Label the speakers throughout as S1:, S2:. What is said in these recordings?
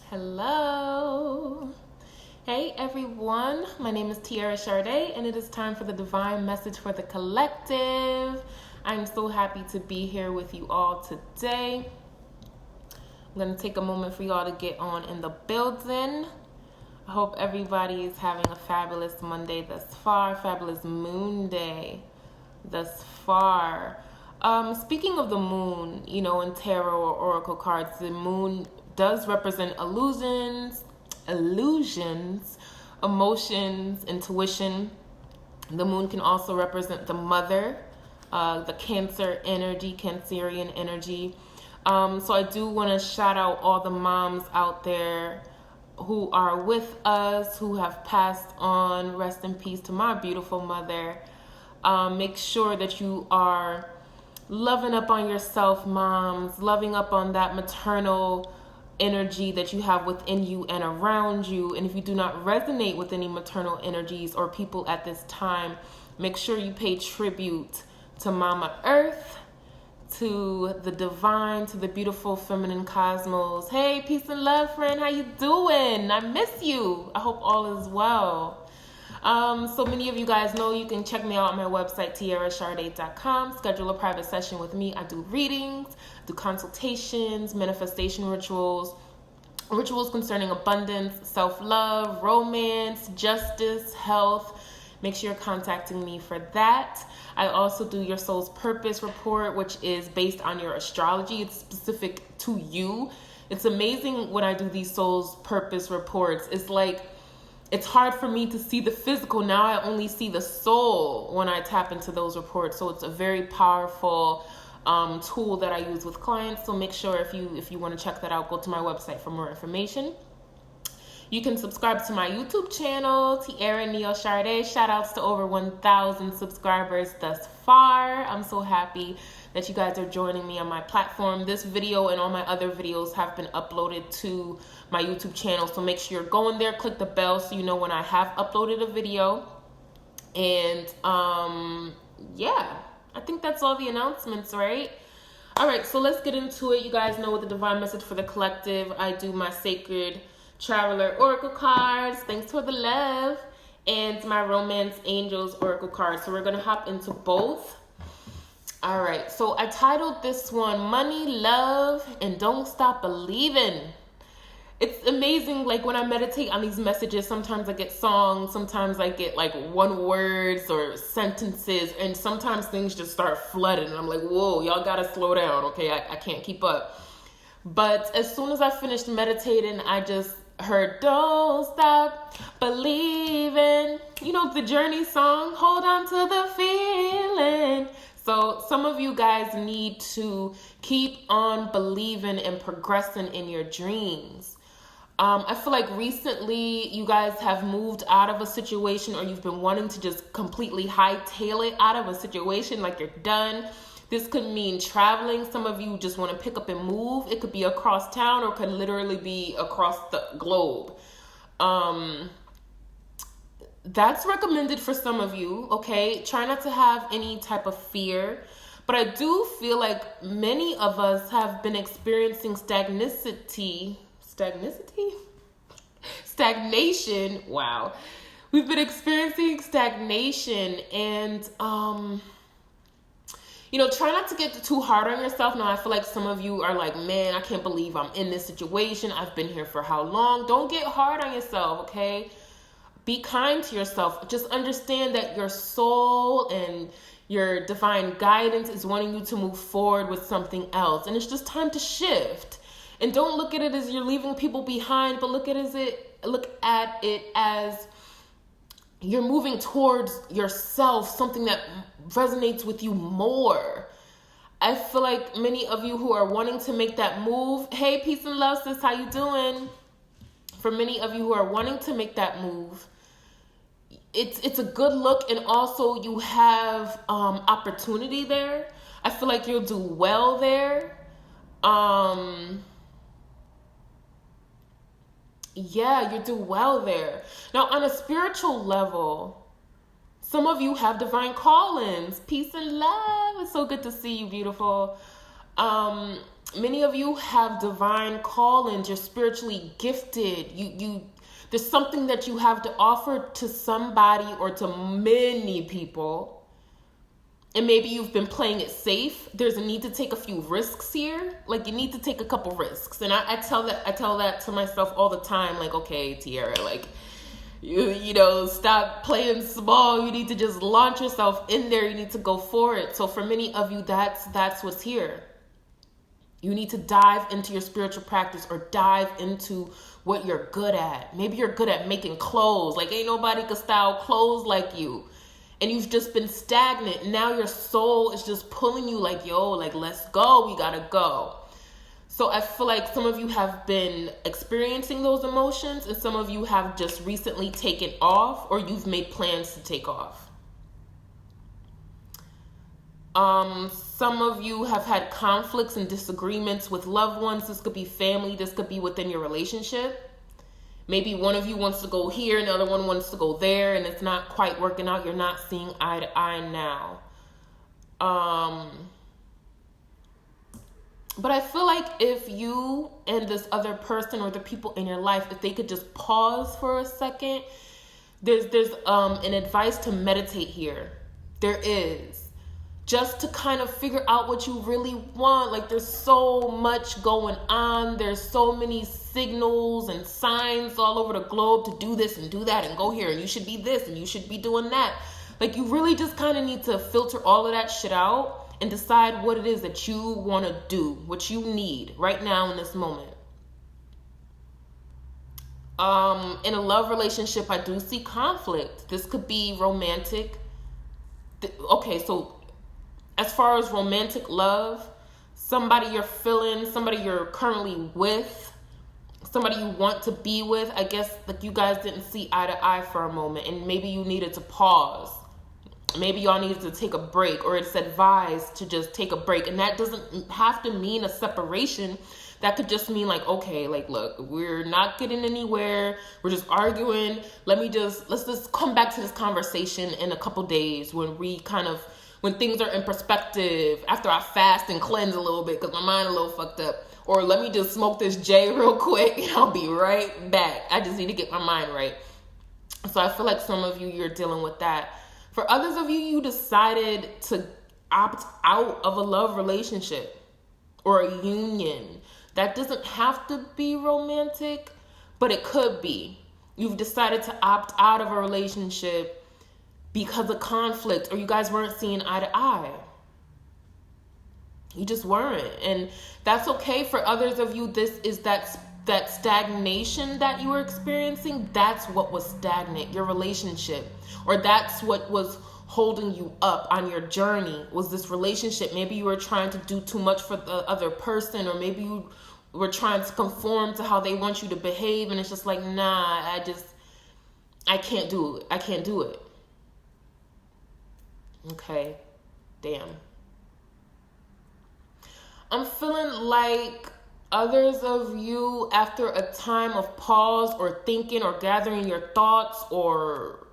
S1: Hello. Hey everyone, my name is Tiara Charday and it is time for the Divine Message for the Collective. I'm so happy to be here with you all today. I'm going to take a moment for you all to get on in the building. I hope everybody is having a fabulous Monday thus far, fabulous moon day thus far. Speaking of the moon, in tarot or oracle cards, the moon does represent illusions, emotions, intuition. The moon can also represent the mother, the Cancerian energy. So I do want to shout out all the moms out there who are with us, who have passed on. Rest in peace to my beautiful mother. Make sure that you are loving up on yourself, moms, loving up on that maternal energy that you have within you and around you. And if you do not resonate with any maternal energies or people at this time, make sure you pay tribute to Mama Earth, to the divine, to the beautiful feminine cosmos. Hey, peace and love, friend. How you doing? I miss you. I hope all is well. So many of you guys know you can check me out on my website, tiaracharday.com. Schedule a private session with me. I do readings, do consultations, manifestation rituals concerning abundance, self-love, romance, justice, health. Make sure you're contacting me for that. I also do your soul's purpose report, which is based on your astrology. It's specific to you. It's amazing when I do these soul's purpose reports. It's hard for me to see the physical. Now I only see the soul when I tap into those reports. So it's a very powerful tool that I use with clients. So make sure if you want to check that out, go to my website for more information. You can subscribe to my YouTube channel, Tiara Neo Charday. Shout outs to over 1,000 subscribers thus far. I'm so happy that you guys are joining me on my platform. This video and all my other videos have been uploaded to my YouTube channel. So make sure you're going there, click the bell so you know when I have uploaded a video. And yeah, I think that's all the announcements, right? All right, so let's get into it. You guys know with the Divine Message for the Collective, I do my Sacred Traveler Oracle cards. Thanks for the love. And my Romance Angels Oracle cards. So we're going to hop into both. All right, so I titled this one Money, Love, and Don't Stop Believing. It's amazing, like when I meditate on these messages, sometimes I get songs, sometimes I get like one words or sentences, and sometimes things just start flooding, and I'm like, whoa, y'all gotta slow down, okay? I can't keep up. But as soon as I finished meditating, I just heard, don't stop believing. The Journey song, hold on to the feeling. So some of you guys need to keep on believing and progressing in your dreams. I feel like recently you guys have moved out of a situation, or you've been wanting to just completely hightail it out of a situation, like you're done. This could mean traveling. Some of you just want to pick up and move. It could be across town or could literally be across the globe. That's recommended for some of you, okay? Try not to have any type of fear. But I do feel like many of us have been experiencing stagnation. Wow. We've been experiencing stagnation and, try not to get too hard on yourself. Now, I feel like some of you are like, man, I can't believe I'm in this situation. I've been here for how long? Don't get hard on yourself, okay? Be kind to yourself. Just understand that your soul and your divine guidance is wanting you to move forward with something else. And it's just time to shift. And don't look at it as you're leaving people behind, but look at it as you're moving towards yourself, something that resonates with you more. I feel like many of you who are wanting to make that move, hey, peace and love, sis, how you doing? For many of you who are wanting to make that move, it's a good look, and also you have opportunity there. I feel like you'll do well there. Yeah, you do well there. Now, on a spiritual level, some of you have divine callings. Peace and love. It's so good to see you, beautiful. Many of you have divine callings. You're spiritually gifted. You there's something that you have to offer to somebody or to many people. And maybe you've been playing it safe. There's a need to take a few risks here. Like, you need to take a couple risks. And I tell that to myself all the time. Like, okay, Tiara, like, you know, stop playing small. You need to just launch yourself in there. You need to go for it. So for many of you, that's what's here. You need to dive into your spiritual practice or dive into what you're good at. Maybe you're good at making clothes. Like, ain't nobody can style clothes like you. And you've just been stagnant. Now your soul is just pulling you like, yo, like, let's go. We gotta go. So I feel like some of you have been experiencing those emotions, and some of you have just recently taken off, or you've made plans to take off. Some of you have had conflicts and disagreements with loved ones. This could be family. This could be within your relationship. Maybe one of you wants to go here and the other one wants to go there, and it's not quite working out. You're not seeing eye to eye now. But I feel like if you and this other person or the people in your life, if they could just pause for a second, there's an advice to meditate here. There is. Just to kind of figure out what you really want. Like, there's so much going on. There's so many signals and signs all over the globe to do this and do that and go here. And you should be this and you should be doing that. Like, you really just kind of need to filter all of that shit out and decide what it is that you want to do, what you need right now in this moment. In a love relationship, I do see conflict. This could be romantic. Okay, so as far as romantic love, somebody you're feeling, somebody you're currently with, somebody you want to be with, I guess like you guys didn't see eye to eye for a moment, and maybe you needed to pause. Maybe y'all needed to take a break, or it's advised to just take a break. And that doesn't have to mean a separation. That could just mean like, okay, like, look, we're not getting anywhere. We're just arguing. Let's just come back to this conversation in a couple days when things are in perspective, after I fast and cleanse a little bit because my mind a little fucked up. Or let me just smoke this J real quick and I'll be right back. I just need to get my mind right. So I feel like some of you, you're dealing with that. For others of you, you decided to opt out of a love relationship or a union. That doesn't have to be romantic, but it could be. You've decided to opt out of a relationship because of conflict, or you guys weren't seeing eye to eye. You just weren't. And that's okay. For others of you, this is that stagnation that you were experiencing. That's what was stagnant, your relationship. Or that's what was holding you up on your journey, was this relationship. Maybe you were trying to do too much for the other person, or maybe you were trying to conform to how they want you to behave, and it's just like, nah, I can't do it. I can't do it. Okay, damn. I'm feeling like others of you, after a time of pause or thinking or gathering your thoughts or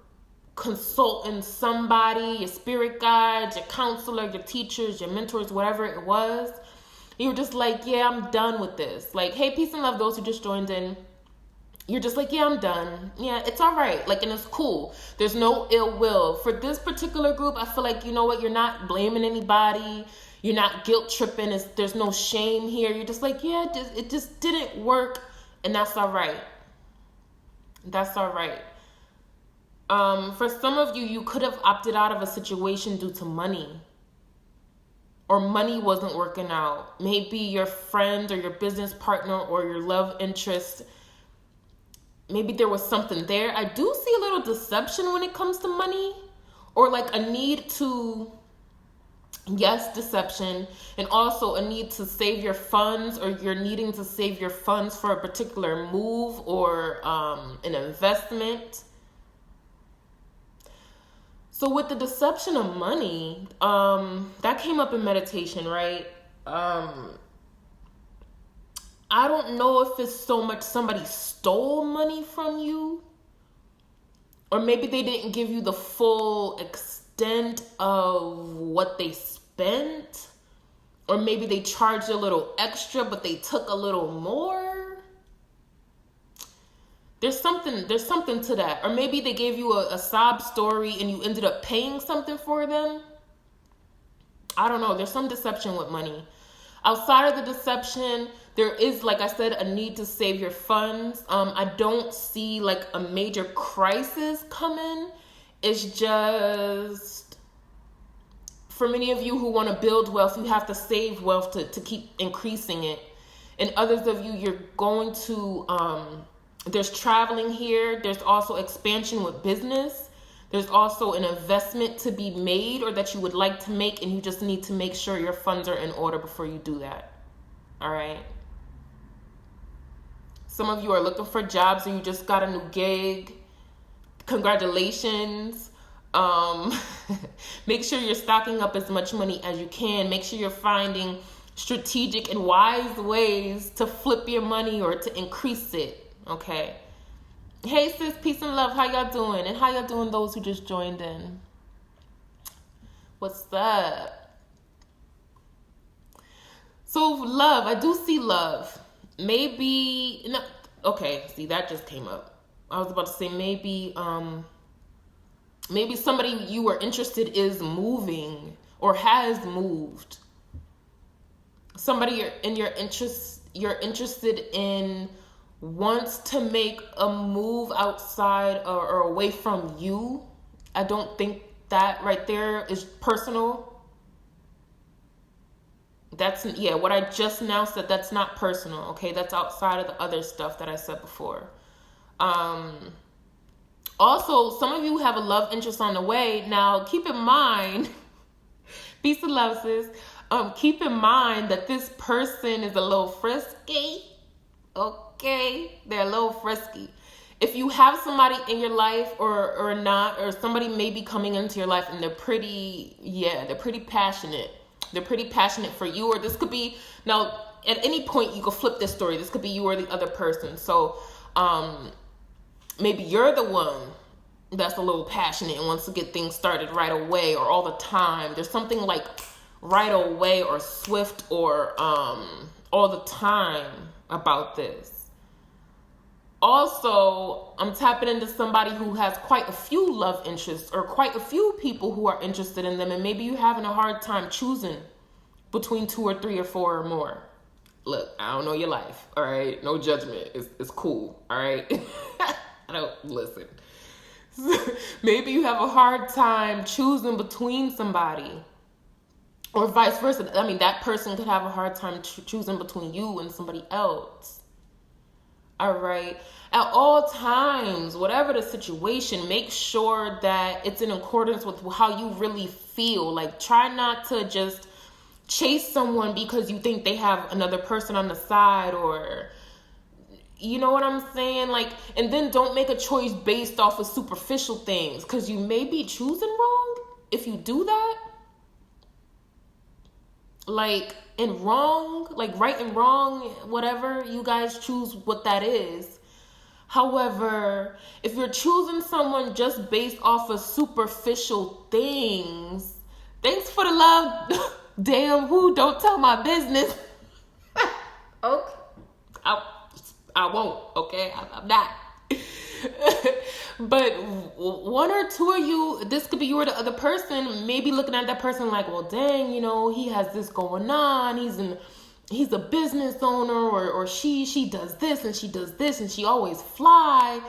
S1: consulting somebody, your spirit guides, your counselor, your teachers, your mentors, whatever it was, you were just like, yeah, I'm done with this. Like, hey, peace and love those who just joined in. You're just like, yeah, I'm done. Yeah, it's all right. Like, and it's cool. There's no ill will. For this particular group, I feel like, you know what? You're not blaming anybody. You're not guilt tripping. There's no shame here. You're just like, yeah, it just didn't work. And that's all right. That's all right. For some of you, you could have opted out of a situation due to money. Or money wasn't working out. Maybe your friend or your business partner or your love interest, maybe there was something there. I do see a little deception when it comes to money, or like a need to, yes, deception, and also a need to save your funds, or you're needing to save your funds for a particular move or an investment. So with the deception of money, that came up in meditation, right? I don't know if it's so much somebody stole money from you, or maybe they didn't give you the full extent of what they spent, Or maybe they charged a little extra, but they took a little more. There's something to that. Or maybe they gave you a sob story and you ended up paying something for them. I don't know. There's some deception with money. Outside of the deception, there is, like I said, a need to save your funds. I don't see like a major crisis coming. It's just, for many of you who want to build wealth, you have to save wealth to keep increasing it. And others of you, you're going to, there's traveling here. There's also expansion with business. There's also an investment to be made or that you would like to make, and you just need to make sure your funds are in order before you do that. All right. Some of you are looking for jobs or you just got a new gig. Congratulations. Make sure you're stocking up as much money as you can. Make sure you're finding strategic and wise ways to flip your money or to increase it. Okay. Hey sis, peace and love. How y'all doing? And how y'all doing, those who just joined in? What's up? So love, I do see love. Maybe, no, okay, see, that just came up. I was about to say maybe somebody you were interested is moving or has moved. Somebody you're interested in wants to make a move outside or away from you. I don't think that right there is personal. That's, yeah, what I just now said, that's not personal, okay? That's outside of the other stuff that I said before. Also, some of you have a love interest on the way. Now, keep in mind, peace and love, sis. Keep in mind that this person is a little frisky, okay? They're a little frisky. If you have somebody in your life or not, or somebody may be coming into your life and they're pretty passionate. They're pretty passionate for you, or this could be, now, at any point you could flip this story. This could be you or the other person. So, maybe you're the one that's a little passionate and wants to get things started right away or all the time. There's something like right away or swift or all the time about this. Also, I'm tapping into somebody who has quite a few love interests or quite a few people who are interested in them, and maybe you're having a hard time choosing between 2 or 3 or 4 or more. Look, I don't know your life, all right? No judgment. It's cool, all right? I don't, listen. Maybe you have a hard time choosing between somebody, or vice versa. I mean, that person could have a hard time choosing between you and somebody else. All right. At all times, whatever the situation, make sure that it's in accordance with how you really feel. Like, try not to just chase someone because you think they have another person on the side, or, you know what I'm saying? Like, and then don't make a choice based off of superficial things, because you may be choosing wrong if you do that. Like, and wrong, like right and wrong, whatever, you guys choose what that is. However, if you're choosing someone just based off of superficial things, thanks for the love. Damn, who? Don't tell my business. Okay. I won't, okay? I'm not. But 1 or 2 of you, this could be you or the other person, maybe looking at that person like, well, dang, you know, he has this going on. He's a business owner, or she does this and she does this and she always fly.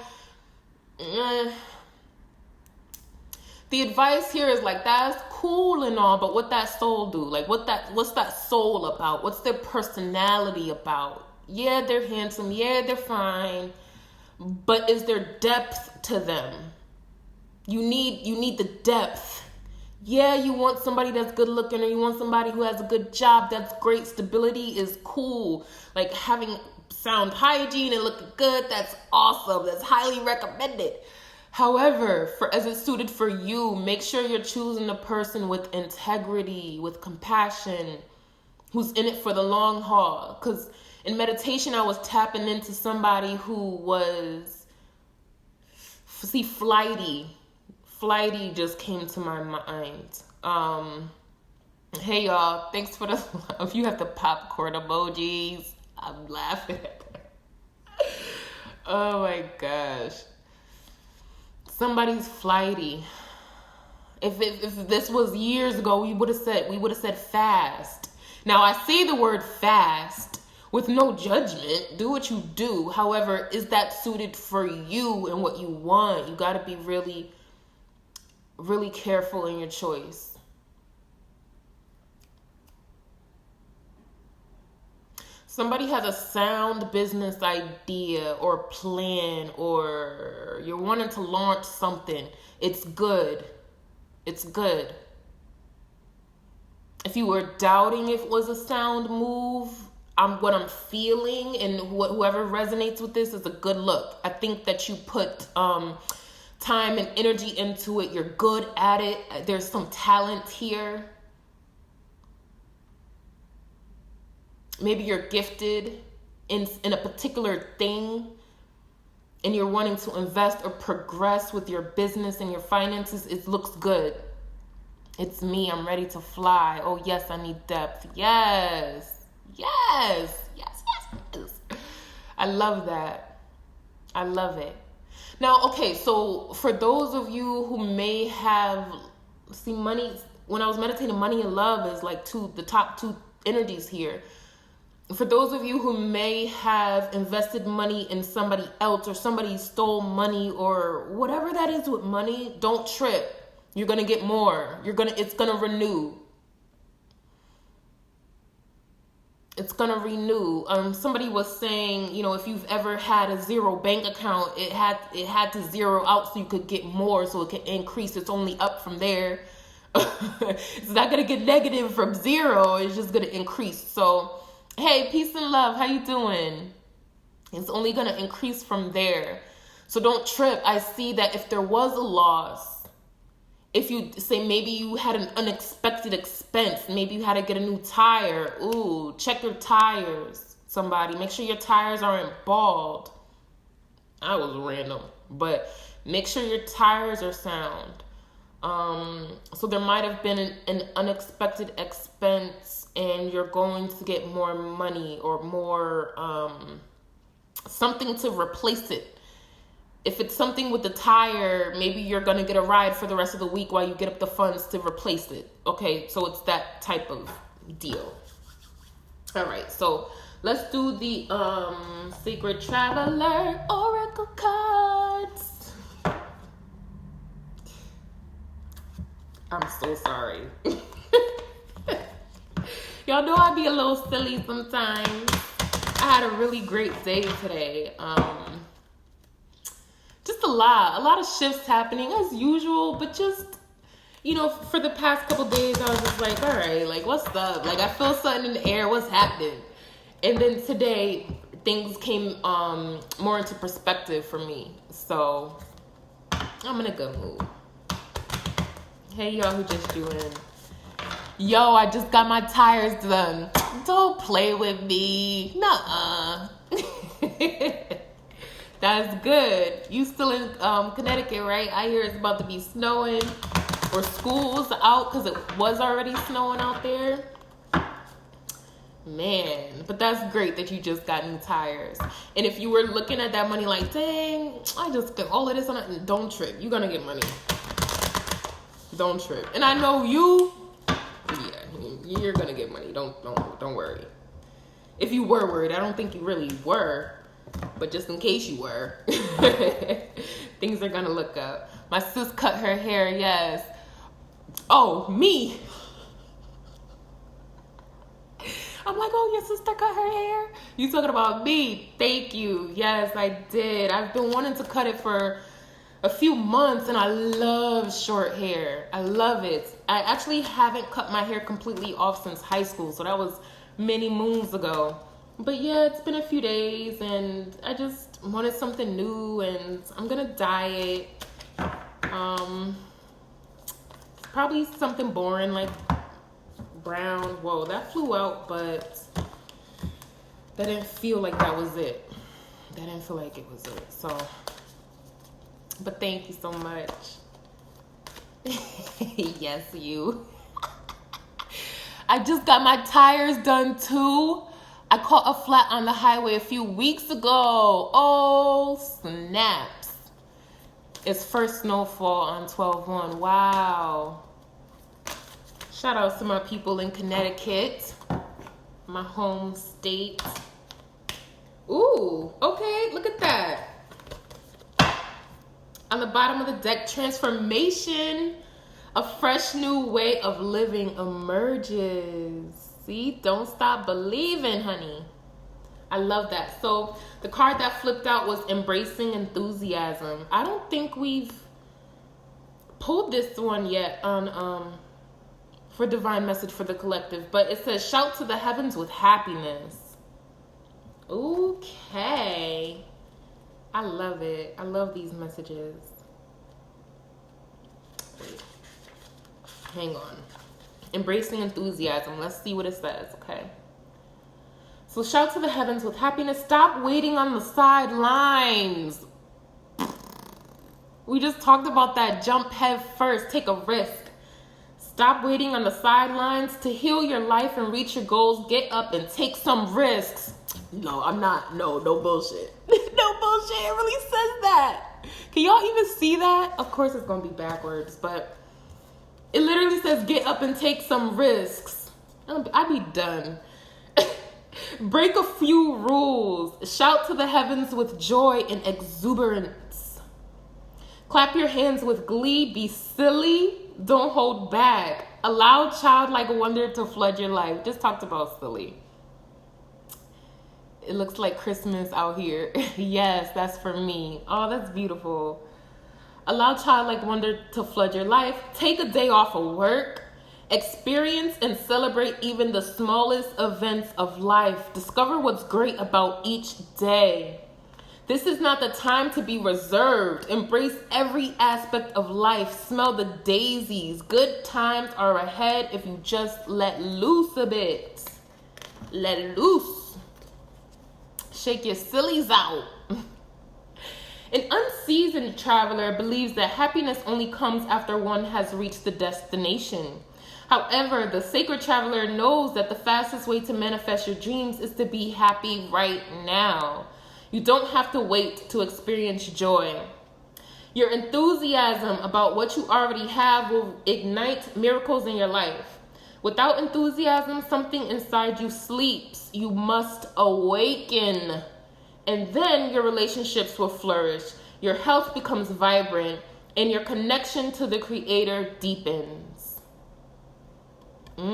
S1: The advice here is like, that's cool and all, but what that soul do? Like, what's that soul about? What's their personality about? Yeah, they're handsome. Yeah, they're fine. But is there depth to them? You need the depth. Yeah, you want somebody that's good looking, or you want somebody who has a good job. That's great. Stability is cool. Like having sound hygiene and looking good, that's awesome. That's highly recommended. However, as it's suited for you, make sure you're choosing a person with integrity, with compassion, who's in it for the long haul. Because in meditation, I was tapping into somebody who was, flighty. Flighty just came to my mind. Hey y'all, thanks for the love. You have the popcorn emojis. I'm laughing. Oh my gosh. Somebody's flighty. If this was years ago, we would have said fast. Now I say the word fast with no judgment. Do what you do. However, is that suited for you and what you want? You got to be really, really careful in your choice. Somebody has a sound business idea or plan, or you're wanting to launch something. It's good. It's good. If you were doubting if it was a sound move, what I'm feeling and whoever resonates with this is a good look. I think that you put time and energy into it. You're good at it. There's some talent here. Maybe you're gifted in a particular thing and you're wanting to invest or progress with your business and your finances. It looks good. It's me. I'm ready to fly. Oh, yes, I need depth. Yes. Yes. Yes, yes, yes. I love that. I love it. Now, okay, so for those of you who may have, money, when I was meditating, money and love is like the top two energies here. For those of you who may have invested money in somebody else or somebody stole money or whatever that is with money, don't trip. You're going to get more. It's going to renew. It's going to renew. Somebody was saying, if you've ever had a zero bank account, it had to zero out so you could get more, so it can increase. It's only up from there. It's not going to get negative from zero. It's just going to increase. So, hey, peace and love. How you doing? It's only going to increase from there. So don't trip. I see that if there was a loss, if you say maybe you had an unexpected expense, maybe you had to get a new tire. Ooh, check your tires, somebody. Make sure your tires aren't bald. I was random. But make sure your tires are sound. So there might have been an unexpected expense and you're going to get more money or more something to replace it. If it's something with the tire, maybe you're going to get a ride for the rest of the week while you get up the funds to replace it. Okay, so it's that type of deal. All right, so let's do the Secret Traveler Oracle cards. I'm so sorry. Y'all know I be a little silly sometimes. I had a really great day today. Just a lot of shifts happening as usual, but just, for the past couple days, I was just like, all right, like, what's up? Like, I feel something in the air. What's happening? And then today, things came more into perspective for me. So, I'm in a good mood. Hey, y'all who just joined. Yo, I just got my tires done. Don't play with me. Nuh-uh. That's good. You still in Connecticut, right? I hear it's about to be snowing or school's out because it was already snowing out there. Man, but that's great that you just got new tires. And if you were looking at that money like, dang, I just spent all of this on it, don't trip. You're going to get money. Don't trip. And I know you, you're going to get money. Don't worry. If you were worried, I don't think you really were. But just in case you were, things are going to look up. My sis cut her hair, yes. Oh, me. I'm like, oh, your sister cut her hair? You talking about me? Thank you. Yes, I did. I've been wanting to cut it for a few months, and I love short hair. I love it. I actually haven't cut my hair completely off since high school, so that was many moons ago. But yeah, it's been a few days and I just wanted something new and I'm gonna dye it. Probably something boring like brown. Whoa, that flew out, but that didn't feel like that was it. That didn't feel like it was it. So, but thank you so much. Yes, you. I just got my tires done too. I caught a flat on the highway a few weeks ago. Oh, snaps. It's first snowfall on 12/1. Wow. Shout out to my people in Connecticut, my home state. Ooh, okay, look at that. On the bottom of the deck, transformation. A fresh new way of living emerges. See, don't stop believing, honey. I love that. So the card that flipped out was embracing enthusiasm. I don't think we've pulled this one yet on for divine message for the collective, but it says shout to the heavens with happiness. Okay. I love it. I love these messages. Wait. Hang on. Embracing enthusiasm. Let's see what it says, okay? So shout to the heavens with happiness. Stop waiting on the sidelines. We just talked about that. Jump head first. Take a risk. Stop waiting on the sidelines. To heal your life and reach your goals, get up and take some risks. No, I'm not. No bullshit. No bullshit. It really says that. Can y'all even see that? Of course it's going to be backwards, but it literally says get up and take some risks. I'd be done. Break a few rules. Shout to the heavens with joy and exuberance. Clap your hands with glee. Be silly. Don't hold back. Allow childlike wonder to flood your life. Just talked about silly. It looks like Christmas out here. Yes, that's for me. Oh, that's beautiful. Allow childlike wonder to flood your life. Take a day off of work. Experience and celebrate even the smallest events of life. Discover what's great about each day. This is not the time to be reserved. Embrace every aspect of life. Smell the daisies. Good times are ahead if you just let loose a bit. Let loose. Shake your sillies out. An unseasoned traveler believes that happiness only comes after one has reached the destination. However, the sacred traveler knows that the fastest way to manifest your dreams is to be happy right now. You don't have to wait to experience joy. Your enthusiasm about what you already have will ignite miracles in your life. Without enthusiasm, something inside you sleeps. You must awaken. And then your relationships will flourish. Your health becomes vibrant. And your connection to the Creator deepens. You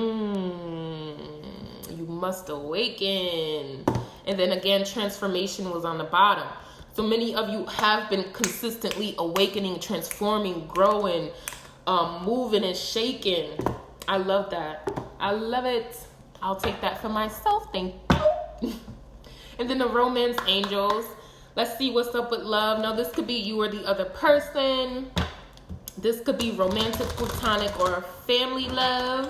S1: must awaken. And then again, transformation was on the bottom. So many of you have been consistently awakening, transforming, growing, moving and shaking. I love that. I love it. I'll take that for myself. Thank you. And then the romance angels. Let's see what's up with love. Now, this could be you or the other person. This could be romantic, platonic, or family love.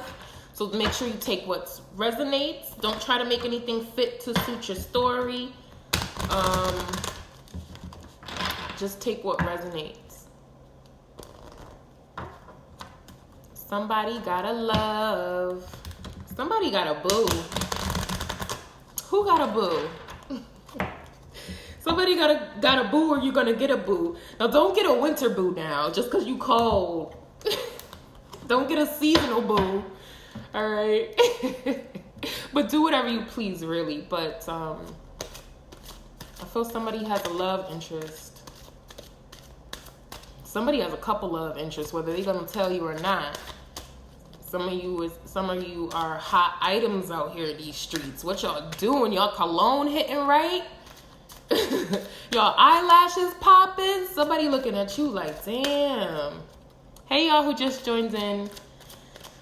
S1: So make sure you take what resonates. Don't try to make anything fit to suit your story. Just take what resonates. Somebody gotta love. Somebody got a boo. Who got a boo? Somebody got a boo, or you're gonna get a boo. Now don't get a winter boo now, just because you cold. Don't get a seasonal boo. All right. But do whatever you please, really. But I feel somebody has a love interest. Somebody has a couple love interests, whether they're gonna tell you or not. Some of you are hot items out here in these streets. What y'all doing? Y'all cologne hitting right? Y'all eyelashes popping? Somebody looking at you like, damn. Hey, y'all who just joined in.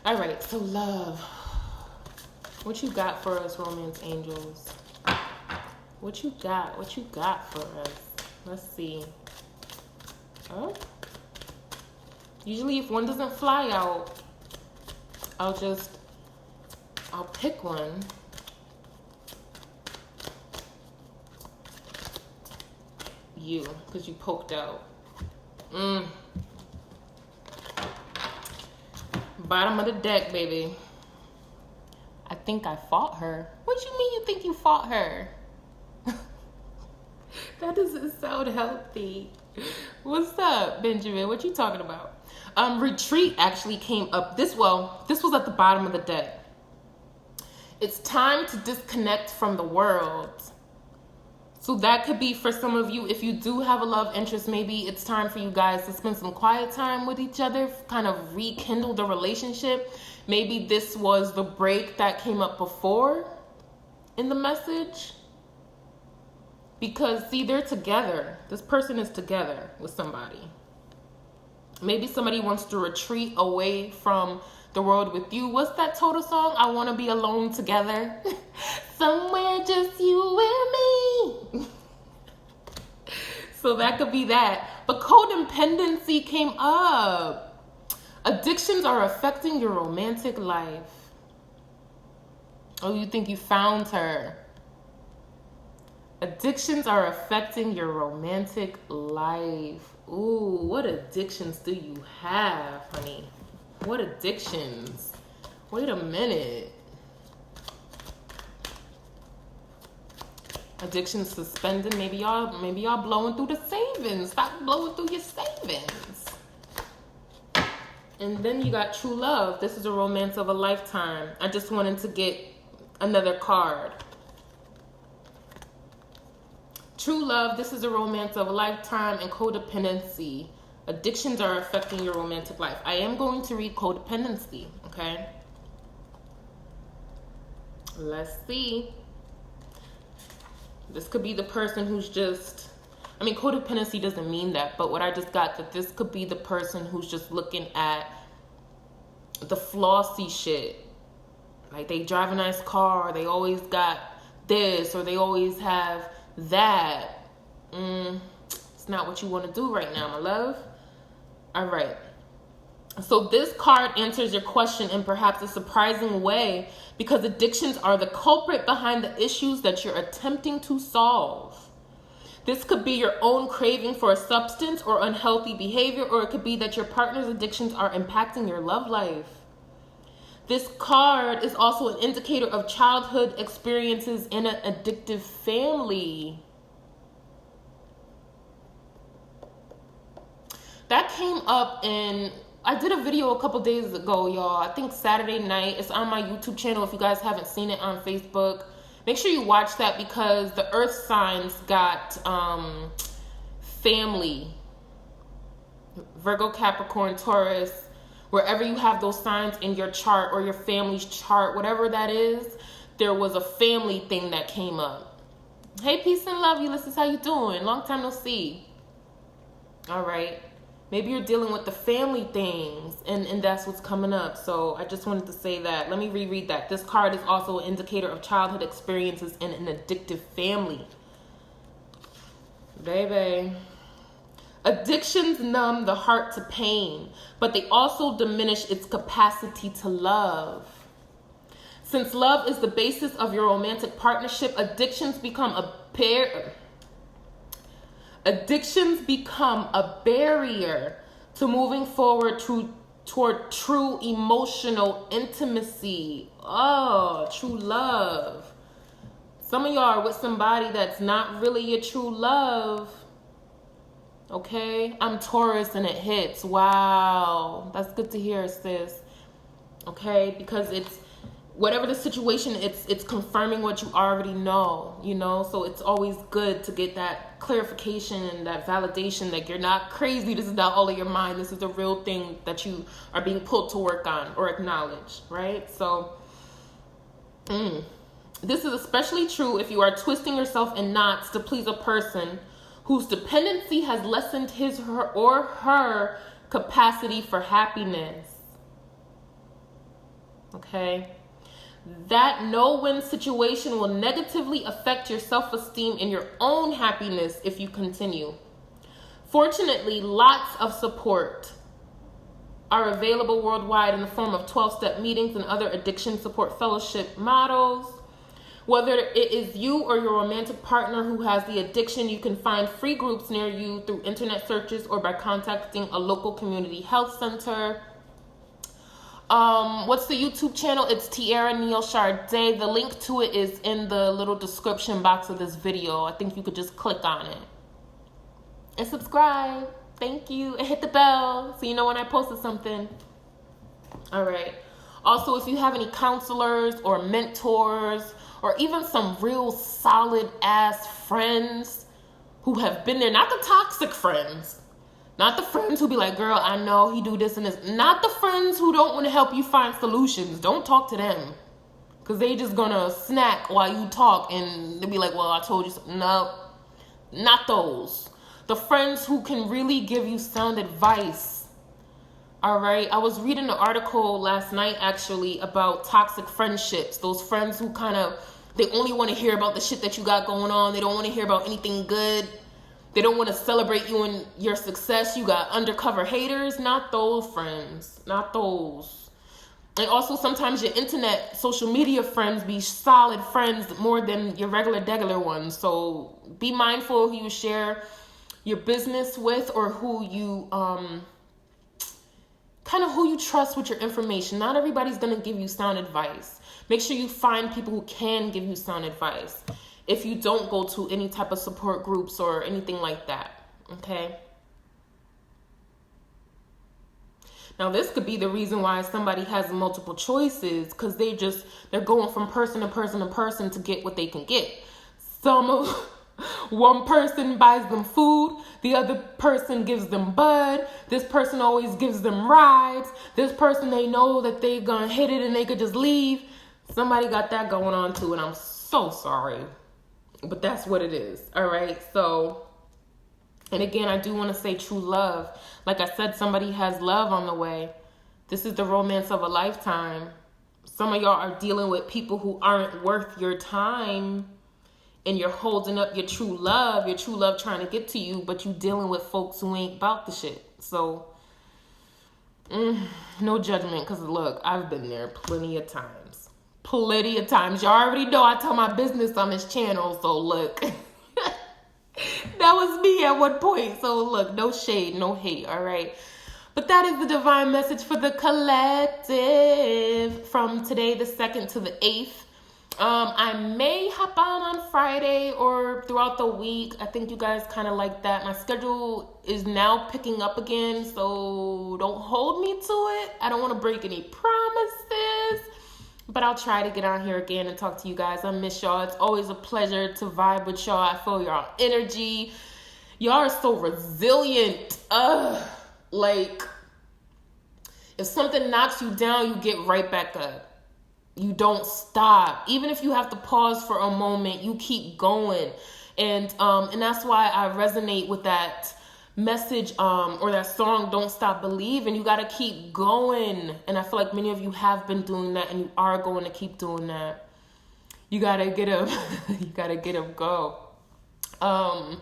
S1: All right, so love. What you got for us, romance angels? What you got? What you got for us? Let's see. Oh. Usually if one doesn't fly out, I'll pick one. You, because you poked out. Bottom of the deck, baby. think I fought her. What you mean you think you fought her? That doesn't sound healthy. What's up, Benjamin? What you talking about? Retreat actually came up. This was at the bottom of the deck. It's time to disconnect from the world. So that could be for some of you, if you do have a love interest, maybe it's time for you guys to spend some quiet time with each other, kind of rekindle the relationship. Maybe this was the break that came up before in the message. Because, see, they're together. This person is together with somebody. Maybe somebody wants to retreat away from the world with you. What's that Total song? I want to be alone together. Somewhere just you and me. So that could be that. But codependency came up. Addictions are affecting your romantic life. Oh, you think you found her. Addictions are affecting your romantic life. Ooh, what addictions do you have, honey? What addictions? Wait a minute. Addiction suspended. Maybe y'all blowing through the savings. Stop blowing through your savings. And then you got true love. This is a romance of a lifetime. I just wanted to get another card. True love. This is a romance of a lifetime. And codependency. Addictions are affecting your romantic life. I am going to read codependency. Okay. Let's see. This could be the person who's just, I mean, codependency doesn't mean that, but what I just got, that this could be the person who's just looking at the flossy shit. Like they drive a nice car, or they always got this, or they always have that. It's not what you want to do right now, my love. All right. So this card answers your question in perhaps a surprising way, because addictions are the culprit behind the issues that you're attempting to solve. This could be your own craving for a substance or unhealthy behavior, or it could be that your partner's addictions are impacting your love life. This card is also an indicator of childhood experiences in an addictive family. That came up in, I did a video a couple days ago, y'all. I think Saturday night. It's on my YouTube channel if you guys haven't seen it on Facebook. Make sure you watch that, because the earth signs got family. Virgo, Capricorn, Taurus. Wherever you have those signs in your chart or your family's chart, whatever that is, there was a family thing that came up. Hey, peace and love, Ulysses. How you doing? Long time no see. All right. Maybe you're dealing with the family things, and that's what's coming up. So I just wanted to say that. Let me reread that. This card is also an indicator of childhood experiences in an addictive family. Baby. Addictions numb the heart to pain, but they also diminish its capacity to love. Since love is the basis of your romantic partnership, addictions become a barrier to moving forward toward true emotional intimacy. Oh, true love. Some of y'all are with somebody that's not really your true love. Okay? I'm Taurus and it hits. Wow. That's good to hear, sis. Okay? Because it's, whatever the situation, it's confirming what you already know, you know? So it's always good to get that clarification and that validation that you're not crazy. This is not all in your mind. This is the real thing that you are being pulled to work on or acknowledge, right? So this is especially true if you are twisting yourself in knots to please a person whose dependency has lessened his or her capacity for happiness. Okay? That no-win situation will negatively affect your self-esteem and your own happiness if you continue. Fortunately, lots of support are available worldwide in the form of 12-step meetings and other addiction support fellowship models. Whether it is you or your romantic partner who has the addiction, you can find free groups near you through internet searches or by contacting a local community health center. What's the YouTube channel? It's Tiara Neal Sade. The link to it is in the little description box of this video. I think you could just click on it. And subscribe. Thank you. And hit the bell so you know when I posted something. All right. Also, if you have any counselors or mentors or even some real solid ass friends who have been there, not the toxic friends, not the friends who be like, girl, I know he do this and this. Not the friends who don't want to help you find solutions. Don't talk to them. Because they just gonna snack while you talk and they'll be like, well, I told you something. No, not those. The friends who can really give you sound advice. All right. I was reading an article last night, actually, about toxic friendships. Those friends who kind of, they only want to hear about the shit that you got going on. They don't want to hear about anything good. They don't want to celebrate you and your success. You got undercover haters. Not those friends. Not those. And also sometimes your internet, social media friends be solid friends more than your regular ones. So be mindful who you share your business with or who you, kind of who you trust with your information. Not everybody's going to give you sound advice. Make sure you find people who can give you sound advice. If you don't go to any type of support groups or anything like that, okay? Now, this could be the reason why somebody has multiple choices, because they're going from person to person to person to get what they can get. One person buys them food, the other person gives them bud, this person always gives them rides, this person, they know that they gonna hit it and they could just leave. Somebody got that going on too, and I'm so sorry. But that's what it is. All right. So, and again, I do want to say true love. Like I said, somebody has love on the way. This is the romance of a lifetime. Some of y'all are dealing with people who aren't worth your time. And you're holding up your true love trying to get to you. But you dealing with folks who ain't about the shit. So, no judgment. Because look, I've been there plenty of times. Plenty of times. Y'all already know I tell my business on this channel. So look, that was me at one point. So look, no shade, no hate. All right. But that is the divine message for the collective from today, the 2nd to the 8th. I may hop on Friday or throughout the week. I think you guys kind of like that. My schedule is now picking up again. So don't hold me to it. I don't want to break any promises. But I'll try to get on here again and talk to you guys. I miss y'all. It's always a pleasure to vibe with y'all. I feel y'all energy. Y'all are so resilient. Like, if something knocks you down, you get right back up. You don't stop. Even if you have to pause for a moment, you keep going. And that's why I resonate with that message or that song, Don't Stop Believing. You got to keep going. And I feel like many of you have been doing that and you are going to keep doing that. You got to get up. You got to get up, go. But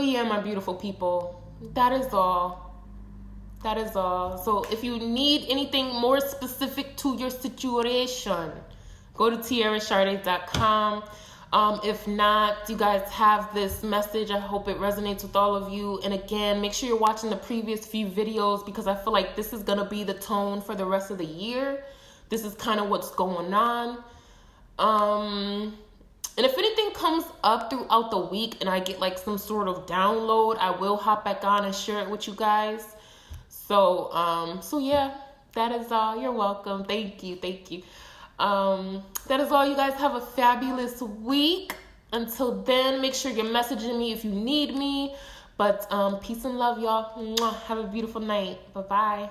S1: yeah, my beautiful people, that is all. That is all. So if you need anything more specific to your situation, go to tiarasade.com. If not, you guys have this message. I hope it resonates with all of you. And again, make sure you're watching the previous few videos because I feel like this is going to be the tone for the rest of the year. This is kind of what's going on. And if anything comes up throughout the week and I get like some sort of download, I will hop back on and share it with you guys. So yeah, that is all. You're welcome. Thank you. That is all. You guys have a fabulous week. Until then, make sure you're messaging me if you need me. But peace and love, y'all. Have a beautiful night. Bye-bye.